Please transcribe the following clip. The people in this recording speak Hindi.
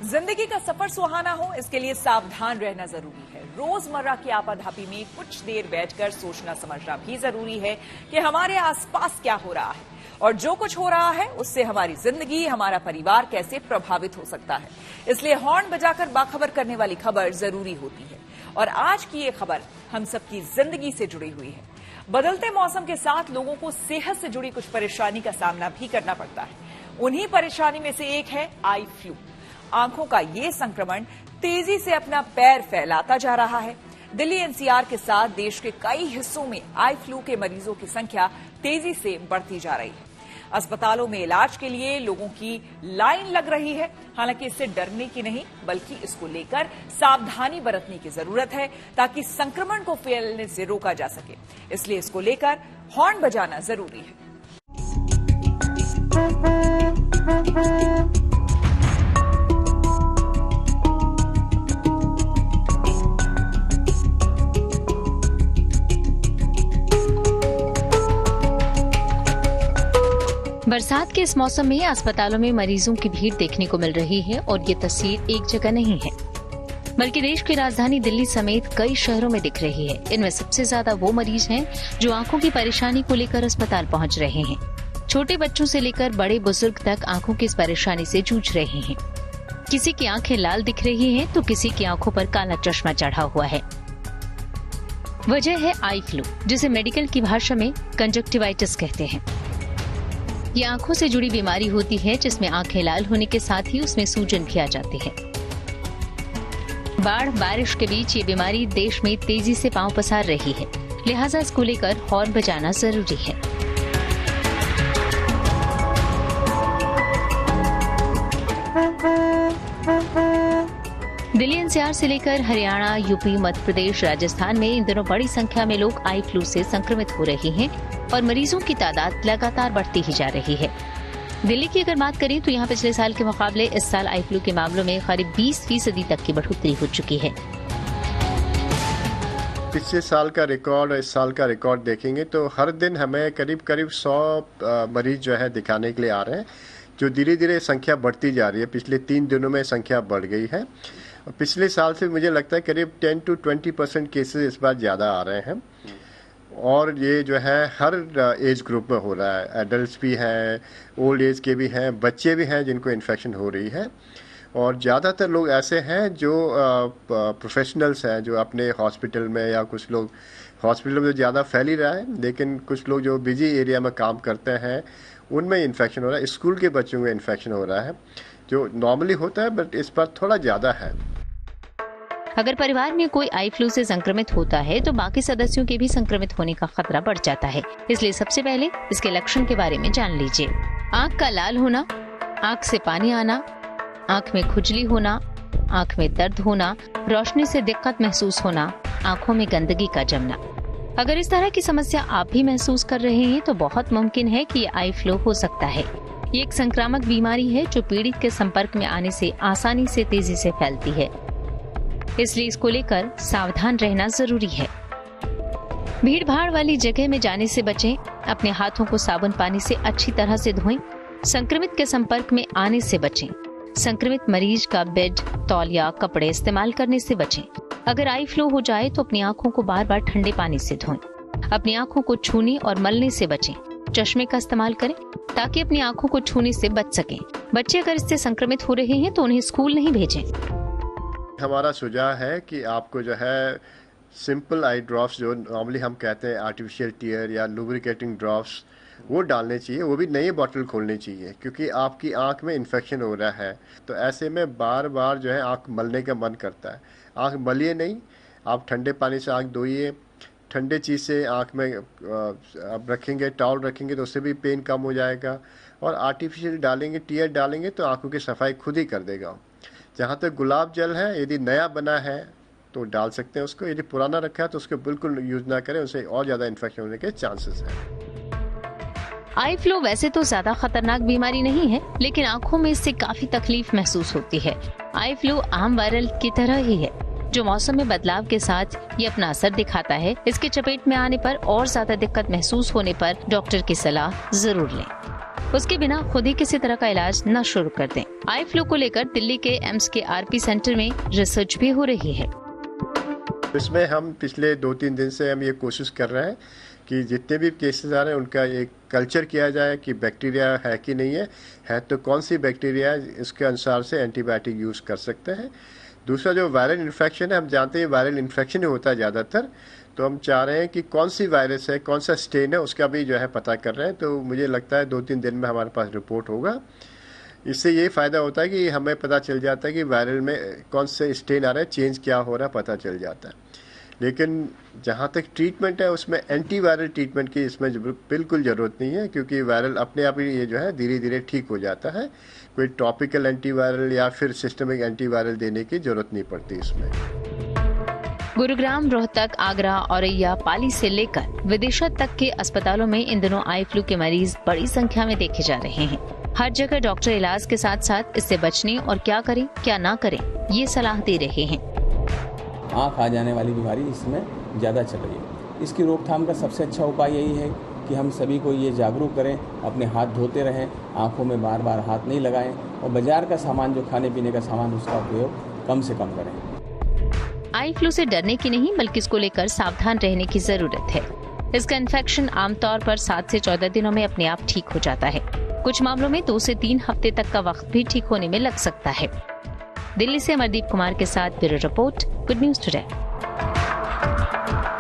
जिंदगी का सफर सुहाना हो, इसके लिए सावधान रहना जरूरी है। रोजमर्रा की आपाधापी में कुछ देर बैठकर सोचना समझना भी जरूरी है कि हमारे आसपास क्या हो रहा है और जो कुछ हो रहा है उससे हमारी जिंदगी, हमारा परिवार कैसे प्रभावित हो सकता है। इसलिए हॉर्न बजाकर बाखबर करने वाली खबर जरूरी होती है। और आज की ये खबर हम सबकी जिंदगी से जुड़ी हुई है। बदलते मौसम के साथ लोगों को सेहत से जुड़ी कुछ परेशानी का सामना भी करना पड़ता है। उन्हीं परेशानी में से एक है आई फ्लू। आंखों का ये संक्रमण तेजी से अपना पैर फैलाता जा रहा है। दिल्ली एनसीआर के साथ देश के कई हिस्सों में आई फ्लू के मरीजों की संख्या तेजी से बढ़ती जा रही है। अस्पतालों में इलाज के लिए लोगों की लाइन लग रही है। हालांकि इससे डरने की नहीं, बल्कि इसको लेकर सावधानी बरतने की जरूरत है ताकि संक्रमण को फैलने से रोका जा सके। इसलिए इसको लेकर हॉर्न बजाना जरूरी है। बरसात के इस मौसम में अस्पतालों में मरीजों की भीड़ देखने को मिल रही है और ये तस्वीर एक जगह नहीं है, बल्कि देश की राजधानी दिल्ली समेत कई शहरों में दिख रही है। इनमें सबसे ज्यादा वो मरीज हैं जो आंखों की परेशानी को लेकर अस्पताल पहुंच रहे हैं। छोटे बच्चों से लेकर बड़े बुजुर्ग तक आंखों की इस परेशानी से जूझ रहे हैं। किसी की आंखें लाल दिख रही हैं तो किसी की आंखों पर काला चश्मा चढ़ा हुआ है। वजह है आई फ्लू, जिसे मेडिकल की भाषा में कंजक्टिवाइटिस कहते हैं। ये आंखों से जुड़ी बीमारी होती है जिसमें आंखें लाल होने के साथ ही उसमें सूजन भी आ जाती है। बाढ़ बारिश के बीच ये बीमारी देश में तेजी से पांव पसार रही है, लिहाजा इसको लेकर हॉर्न बजाना जरूरी है। दिल्ली एनसीआर से लेकर हरियाणा, यूपी, मध्य प्रदेश, राजस्थान में इन दिनों बड़ी संख्या में लोग आई फ्लू से संक्रमित हो रहे हैं और मरीजों की तादाद लगातार बढ़ती ही जा रही है। दिल्ली की अगर बात करें तो यहाँ पिछले साल के मुकाबले इस साल आई फ्लू के मामलों में करीब 20% तक की बढ़ोतरी हो चुकी है। पिछले साल का रिकॉर्ड और इस साल का रिकॉर्ड देखेंगे तो हर दिन हमें करीब 100 मरीज जो है दिखाने के लिए आ रहे हैं, जो धीरे धीरे संख्या बढ़ती जा रही है। पिछले 3 दिनों में संख्या बढ़ गई है। पिछले साल से मुझे लगता है करीब 10 to 20% केसेस इस बार ज़्यादा आ रहे हैं और ये जो है हर एज ग्रुप में हो रहा है। एडल्ट्स भी हैं, ओल्ड एज के भी हैं, बच्चे भी हैं जिनको इन्फेक्शन हो रही है और ज़्यादातर लोग ऐसे हैं जो प्रोफेशनल्स हैं, जो अपने हॉस्पिटल में, या कुछ लोग हॉस्पिटल में ज़्यादा फैल ही रहा है, लेकिन कुछ लोग जो बिजी एरिया में काम करते हैं उनमें इन्फेक्शन हो रहा है। स्कूल के बच्चों में इन्फेक्शन हो रहा है जो नॉर्मली होता है, बट इस पर थोड़ा ज़्यादा है। अगर परिवार में कोई आई फ्लू से संक्रमित होता है तो बाकी सदस्यों के भी संक्रमित होने का खतरा बढ़ जाता है। इसलिए सबसे पहले इसके लक्षण के बारे में जान लीजिए। आंख का लाल होना, आंख से पानी आना, आंख में खुजली होना, आंख में दर्द होना, रोशनी से दिक्कत महसूस होना, आंखों में गंदगी का जमना। अगर इस तरह की समस्या आप भी महसूस कर रहे हैं तो बहुत मुमकिन है कि ये आई फ्लू हो सकता है। ये एक संक्रामक बीमारी है जो पीड़ित के संपर्क में आने से आसानी से तेजी से फैलती है, इसलिए इसको लेकर सावधान रहना जरूरी है। भीड़ भाड़ वाली जगह में जाने से बचें, अपने हाथों को साबुन पानी से अच्छी तरह से धोएं, संक्रमित के संपर्क में आने से बचें, संक्रमित मरीज का बेड, तौलिया, कपड़े इस्तेमाल करने से बचें। अगर आई फ्लू हो जाए तो अपनी आंखों को बार बार ठंडे पानी से धोएं, अपनी आंखों को छूने और मलने से बचें, चश्मे का इस्तेमाल करें ताकि अपनी आंखों को छूने से बच सकें। बच्चे अगर इससे संक्रमित हो रहे हैं तो उन्हें स्कूल नहीं भेजें। हमारा सुझाव है कि आपको जो है सिंपल आई ड्रॉप्स, जो नॉर्मली हम कहते हैं आर्टिफिशियल टीयर या लुब्रिकेटिंग ड्रॉप्स, वो डालने चाहिए। वो भी नई बोतल खोलनी चाहिए क्योंकि आपकी आंख में इन्फेक्शन हो रहा है, तो ऐसे में बार बार जो है आंख मलने का मन करता है। आंख मलिए नहीं, आप ठंडे पानी से आंख धोइए। ठंडे चीज़ से आंख में आप रखेंगे, टॉवल रखेंगे तो उससे भी पेन कम हो जाएगा। और आर्टिफिशियल डालेंगे, टीयर डालेंगे तो आंखों की सफाई खुद ही कर देगा। जहाँ तक गुलाब जल है, यदि नया बना है तो डाल सकते हैं उसको, यदि पुराना रखा है तो उसको बिल्कुल यूज ना करें, उससे और ज़्यादा इन्फेक्शन होने के चांसेस हैं। आई फ्लू वैसे तो ज्यादा खतरनाक बीमारी नहीं है, लेकिन आंखों में इससे काफी तकलीफ महसूस होती है। आई फ्लू आम वायरल की तरह ही है, जो मौसम में बदलाव के साथ ये अपना असर दिखाता है। इसके चपेट में आने पर और ज्यादा दिक्कत महसूस होने पर डॉक्टर की सलाह जरूर लें। उसके बिना खुद ही किसी तरह का इलाज न शुरू कर दें। आई फ्लू को लेकर दिल्ली के एम्स के आरपी सेंटर में रिसर्च भी हो रही है। इसमें हम पिछले 2-3 दिन से हम ये कोशिश कर रहे हैं कि जितने भी केसेस आ रहे हैं उनका एक कल्चर किया जाए कि बैक्टीरिया है कि नहीं है तो कौन सी बैक्टीरिया है, इसके अनुसार से एंटीबायोटिक यूज़ कर सकते हैं। दूसरा जो वायरल इन्फेक्शन है, हम जानते हैं वायरल इन्फेक्शन ही होता है ज़्यादातर, तो हम चाह रहे हैं कि कौन सी वायरस है, कौन सा स्टेन है, उसका भी जो है पता कर रहे हैं। तो मुझे लगता है 2-3 दिन में हमारे पास रिपोर्ट होगा। इससे ये फ़ायदा होता है कि हमें पता चल जाता है कि वायरल में कौन से स्टेन आ रहे हैं, चेंज क्या हो रहा है, पता चल जाता है। लेकिन जहाँ तक ट्रीटमेंट है उसमें एंटीवायरल ट्रीटमेंट की इसमें बिल्कुल ज़रूरत नहीं है, क्योंकि वायरल अपने आप ही ये जो है धीरे धीरे ठीक हो जाता है। कोई टॉपिकल एंटीवायरल या फिर सिस्टमिक एंटीवायरल देने की ज़रूरत नहीं पड़ती इसमें। गुरुग्राम, रोहतक, आगरा, औरैया, पाली से लेकर विदिशा तक के अस्पतालों में इन दिनों आई फ्लू के मरीज बड़ी संख्या में देखे जा रहे हैं। हर जगह डॉक्टर इलाज के साथ साथ इससे बचने और क्या करें क्या ना करें ये सलाह दे रहे हैं। आँख आ जाने वाली बीमारी इसमें ज़्यादा चल रही है। इसकी रोकथाम का सबसे अच्छा उपाय यही है कि हम सभी को ये जागरूक करें, अपने हाथ धोते रहें, आँखों में बार बार हाथ नहीं लगाएं और बाजार का सामान जो खाने पीने का सामान उसका उपयोग कम से कम करें। आई फ्लू से डरने की नहीं बल्कि इसको लेकर सावधान रहने की जरूरत है। इसका इन्फेक्शन आमतौर पर 7 से 14 दिनों में अपने आप ठीक हो जाता है। कुछ मामलों में 2 से 3 हफ्ते तक का वक्त भी ठीक होने में लग सकता है। दिल्ली से अमरदीप कुमार के साथ bureau report, good news today.